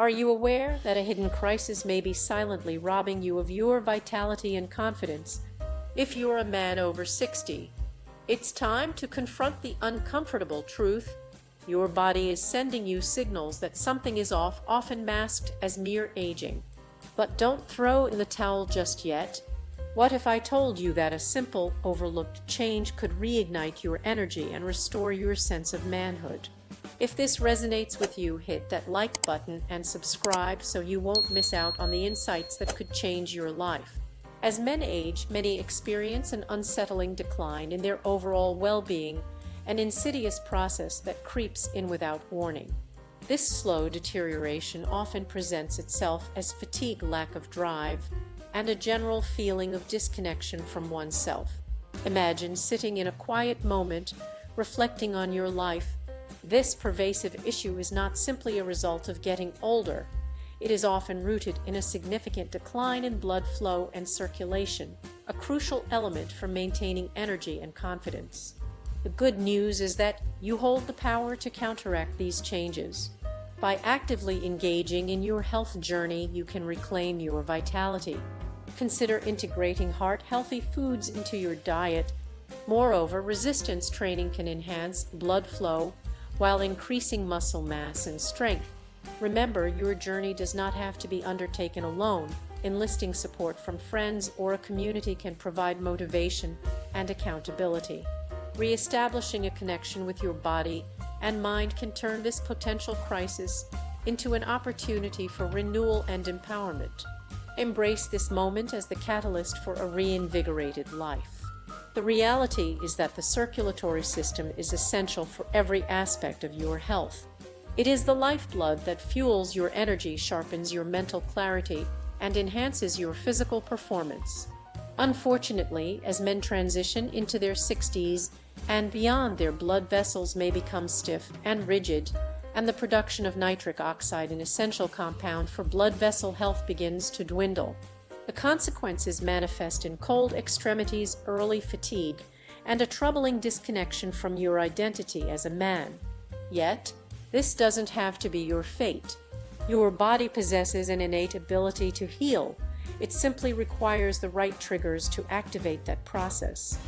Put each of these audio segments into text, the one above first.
Are you aware that a hidden crisis may be silently robbing you of your vitality and confidence? If you're a man over 60, it's time to confront the uncomfortable truth. Your body is sending you signals that something is off, often masked as mere aging. But don't throw in the towel just yet. What if I told you that a simple, overlooked change could reignite your energy and restore your sense of manhood? If this resonates with you, hit that like button and subscribe so you won't miss out on the insights that could change your life. As men age, many experience an unsettling decline in their overall well-being, an insidious process that creeps in without warning. This slow deterioration often presents itself as fatigue, lack of drive, and a general feeling of disconnection from oneself. Imagine sitting in a quiet moment, reflecting on your life. This pervasive issue is not simply a result of getting older. It is often rooted in a significant decline in blood flow and circulation, a crucial element for maintaining energy and confidence. The good news is that you hold the power to counteract these changes. By actively engaging in your health journey, you can reclaim your vitality. Consider integrating heart-healthy foods into your diet. Moreover, resistance training can enhance blood flow while increasing muscle mass and strength. Remember, your journey does not have to be undertaken alone. Enlisting support from friends or a community can provide motivation and accountability. Re-establishing a connection with your body and mind can turn this potential crisis into an opportunity for renewal and empowerment. Embrace this moment as the catalyst for a reinvigorated life. The reality is that the circulatory system is essential for every aspect of your health. It is the lifeblood that fuels your energy, sharpens your mental clarity, and enhances your physical performance. Unfortunately, as men transition into their 60s and beyond, their blood vessels may become stiff and rigid, and the production of nitric oxide, an essential compound for blood vessel health, begins to dwindle. The consequences manifest in cold extremities, early fatigue, and a troubling disconnection from your identity as a man. Yet, this doesn't have to be your fate. Your body possesses an innate ability to heal. It simply requires the right triggers to activate that process.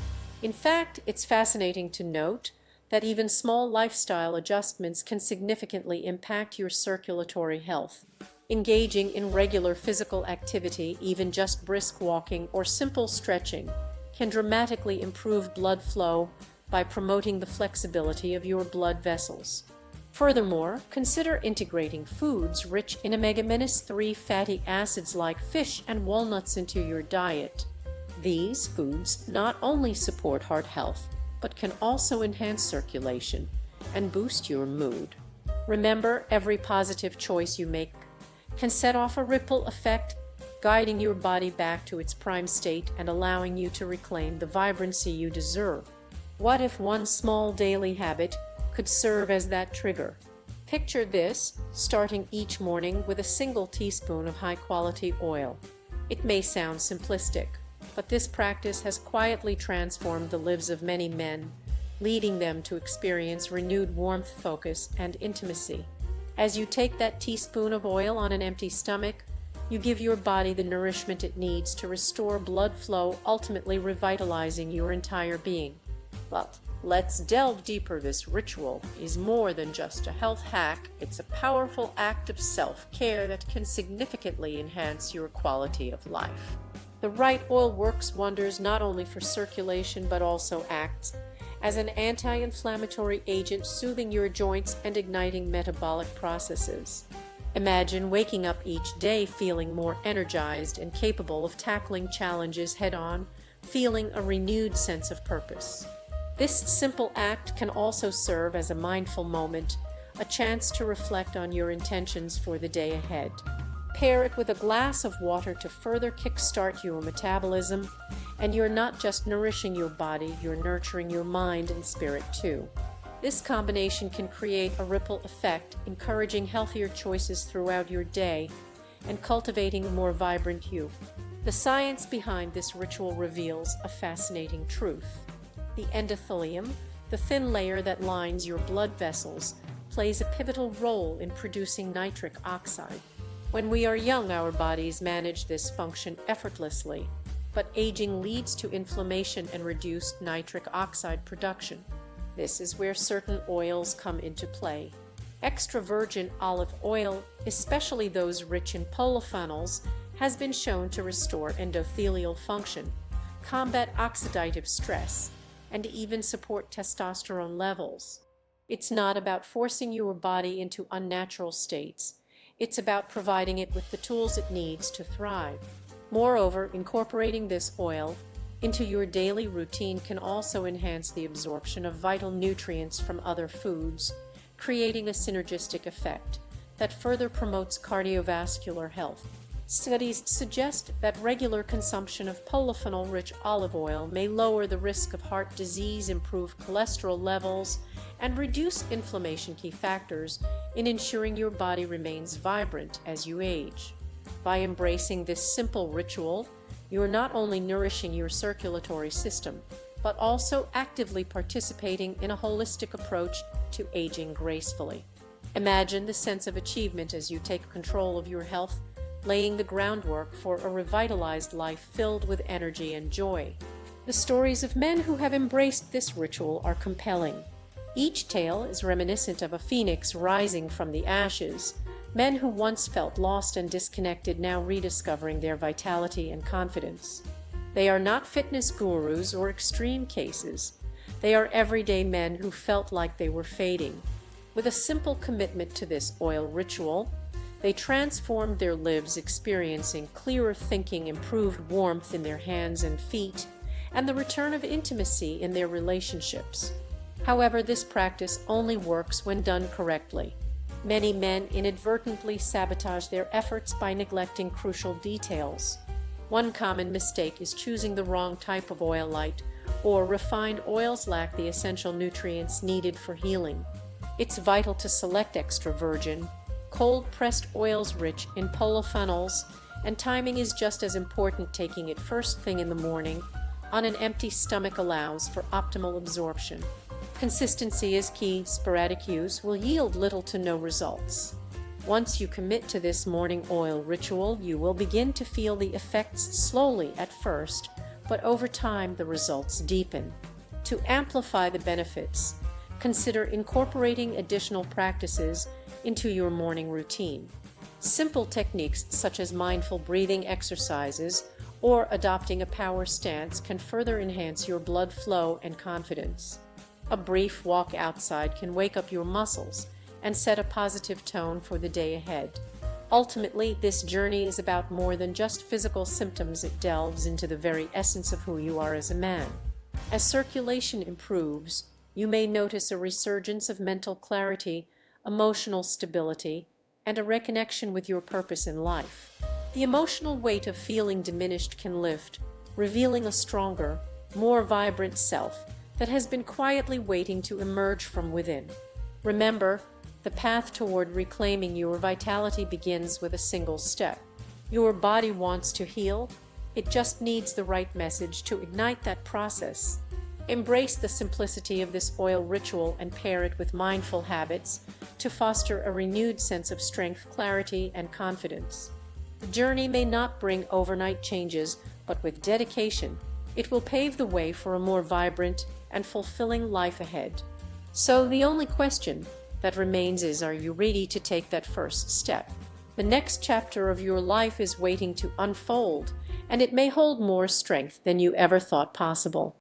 In fact, it's fascinating to note that even small lifestyle adjustments can significantly impact your circulatory health. Engaging in regular physical activity, even just brisk walking or simple stretching, can dramatically improve blood flow by promoting the flexibility of your blood vessels. Furthermore, consider integrating foods rich in omega-3 fatty acids like fish and walnuts into your diet. These foods not only support heart health, but can also enhance circulation and boost your mood. Remember, every positive choice you make can set off a ripple effect, guiding your body back to its prime state and allowing you to reclaim the vibrancy you deserve. What if one small daily habit could serve as that trigger? Picture this: starting each morning with a single teaspoon of high-quality oil. It may sound simplistic, but this practice has quietly transformed the lives of many men, leading them to experience renewed warmth, focus, and intimacy. As you take that teaspoon of oil on an empty stomach, you give your body the nourishment it needs to restore blood flow, ultimately revitalizing your entire being. But let's delve deeper. This ritual is more than just a health hack. It's a powerful act of self-care that can significantly enhance your quality of life. The right oil works wonders not only for circulation but also acts as an anti-inflammatory agent, soothing your joints and igniting metabolic processes. Imagine waking up each day feeling more energized and capable of tackling challenges head-on, feeling a renewed sense of purpose. This simple act can also serve as a mindful moment, a chance to reflect on your intentions for the day ahead. Pair it with a glass of water to further kickstart your metabolism, and you're not just nourishing your body, you're nurturing your mind and spirit too. This combination can create a ripple effect, encouraging healthier choices throughout your day and cultivating a more vibrant you. The science behind this ritual reveals a fascinating truth. The endothelium, the thin layer that lines your blood vessels, plays a pivotal role in producing nitric oxide. When we are young, our bodies manage this function effortlessly, but aging leads to inflammation and reduced nitric oxide production. This is where certain oils come into play. Extra virgin olive oil, especially those rich in polyphenols, has been shown to restore endothelial function, combat oxidative stress, and even support testosterone levels. It's not about forcing your body into unnatural states. It's about providing it with the tools it needs to thrive. Moreover, incorporating this oil into your daily routine can also enhance the absorption of vital nutrients from other foods, creating a synergistic effect that further promotes cardiovascular health. Studies suggest that regular consumption of polyphenol-rich olive oil may lower the risk of heart disease, improve cholesterol levels, and reduce inflammation, key factors in ensuring your body remains vibrant as you age. By embracing this simple ritual, you are not only nourishing your circulatory system, but also actively participating in a holistic approach to aging gracefully. Imagine the sense of achievement as you take control of your health, laying the groundwork for a revitalized life filled with energy and joy. The stories of men who have embraced this ritual are compelling. Each tale is reminiscent of a phoenix rising from the ashes, men who once felt lost and disconnected now rediscovering their vitality and confidence. They are not fitness gurus or extreme cases. They are everyday men who felt like they were fading. With a simple commitment to this oil ritual, they transformed their lives, experiencing clearer thinking, improved warmth in their hands and feet, and the return of intimacy in their relationships. However, this practice only works when done correctly. Many men inadvertently sabotage their efforts by neglecting crucial details. One common mistake is choosing the wrong type of oil. Light or refined oils lack the essential nutrients needed for healing. It's vital to select extra virgin, cold-pressed oils rich in polyphenols, and timing is just as important. Taking it first thing in the morning on an empty stomach allows for optimal absorption. Consistency is key. Sporadic use will yield little to no results. Once you commit to this morning oil ritual, you will begin to feel the effects slowly at first, but over time the results deepen. To amplify the benefits, consider incorporating additional practices into your morning routine. Simple techniques such as mindful breathing exercises or adopting a power stance can further enhance your blood flow and confidence. A brief walk outside can wake up your muscles and set a positive tone for the day ahead. Ultimately, this journey is about more than just physical symptoms. It delves into the very essence of who you are as a man. As circulation improves, you may notice a resurgence of mental clarity, emotional stability, and a reconnection with your purpose in life. The emotional weight of feeling diminished can lift, revealing a stronger, more vibrant self that has been quietly waiting to emerge from within. Remember, the path toward reclaiming your vitality begins with a single step. Your body wants to heal. It just needs the right message to ignite that process. Embrace the simplicity of this oil ritual and pair it with mindful habits to foster a renewed sense of strength, clarity, and confidence. The journey may not bring overnight changes, but with dedication, it will pave the way for a more vibrant and fulfilling life ahead. So the only question that remains is, are you ready to take that first step? The next chapter of your life is waiting to unfold, and it may hold more strength than you ever thought possible.